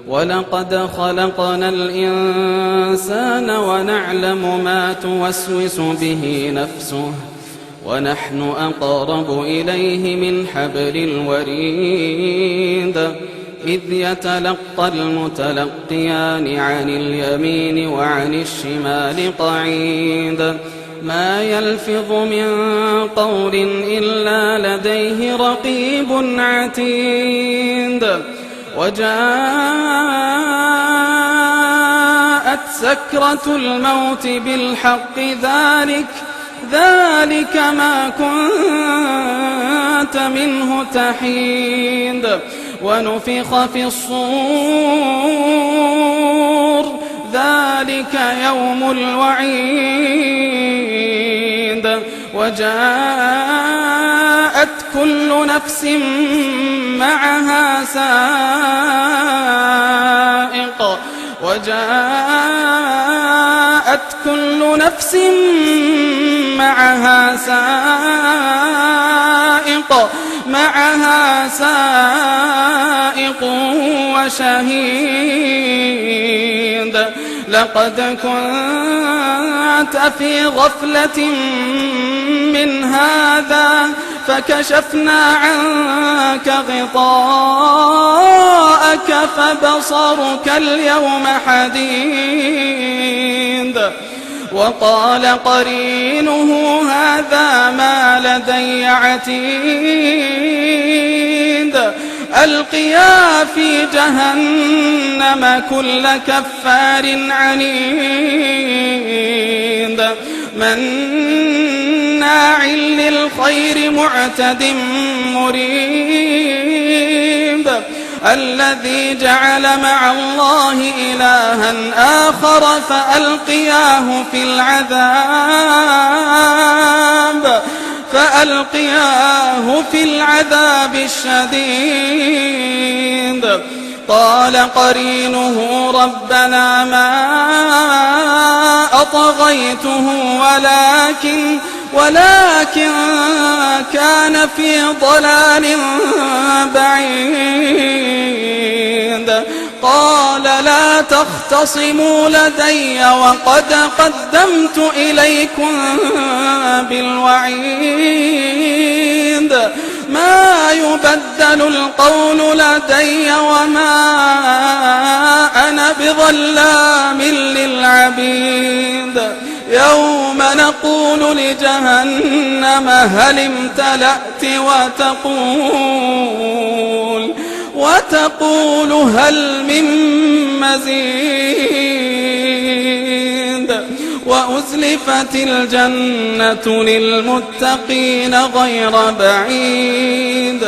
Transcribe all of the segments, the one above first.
ولقد خلقنا الإنسان ونعلم ما توسوس به نفسه ونحن أقرب إليه من حبل الوريد إذ يتلقى المتلقيان عن اليمين وعن الشمال قعيد ما يلفظ من قول إلا لديه رقيب عتيد وجاءت سكرة الموت بالحق ذلك ما كنت منه تحيد ونفخ في الصور ذلك يوم الوعيد وجاءت كل نفس معها سائق وشهيد لقد كنت في غفلة من هذا فكشفنا عنك غطاءك فبصرك اليوم حديد وقال قرينه هذا ما لدي عتيد ألقيا في جهنم كل كفار عنيد مناع للخير معتد مريب الذي جعل مع الله إلها آخر فألقياه في العذاب الشديد قال قرينه ربنا ما أطغيته ولكن كان في ضلال بعيد قال لا تختصموا لدي وقد قدمت إليكم بالوعيد ما يبدل القول لدي وما أنا بظلام للعبيد يوم نقول لجهنم هل امتلأت وتقول هل من مزيد وأزلفت الجنة للمتقين غير بعيد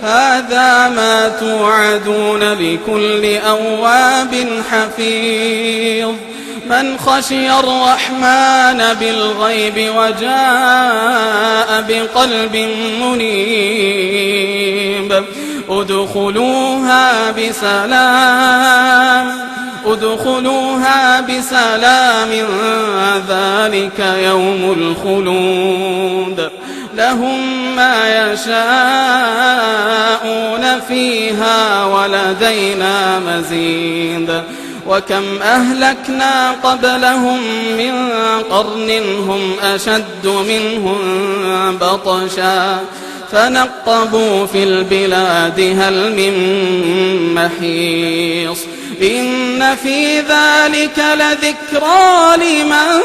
هذا ما توعدون لكل أواب حفيظ من خشي الرحمن بالغيب وجاء بقلب منيب ادخلوها بسلام ذلك يوم الخلود لهم ما يشاءون فيها ولدينا مزيد وكم أهلكنا قبلهم من قرن هم أشد منهم بطشا فنقبوا في البلاد هل من محيص إن في ذلك لذكرى لمن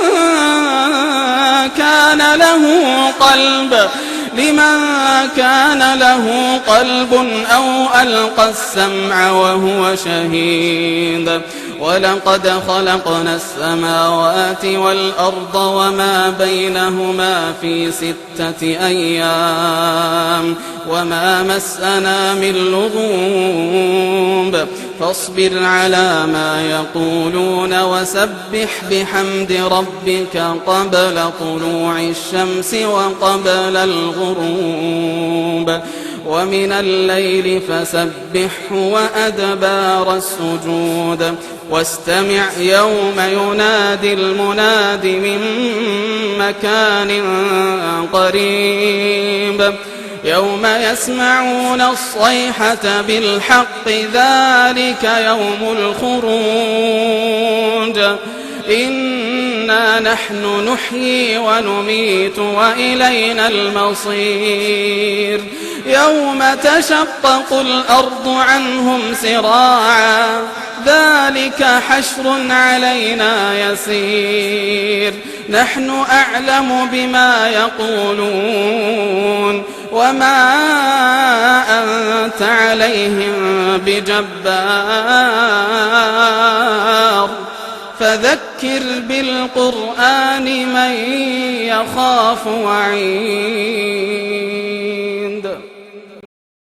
كان له قلب أو ألقى السمع وهو شهيد ولقد خلقنا السماوات والأرض وما بينهما في 6 أيام وما مسنا من لغوب فاصبر على ما يقولون وسبح بحمد ربك قبل طلوع الشمس وقبل الغروب ومن الليل فسبحه وأدبار السجود واستمع يوم ينادي المناد من مكان قريب يوم يسمعون الصيحة بالحق ذلك يوم الخروج إنا نحن نحيي ونميت وإلينا المصير يوم تشقق الأرض عنهم سراعا ذلك حشر علينا يسير نحن أعلم بما يقولون وما أنت عليهم بجبار فذكر بالقرآن من يخاف وعيد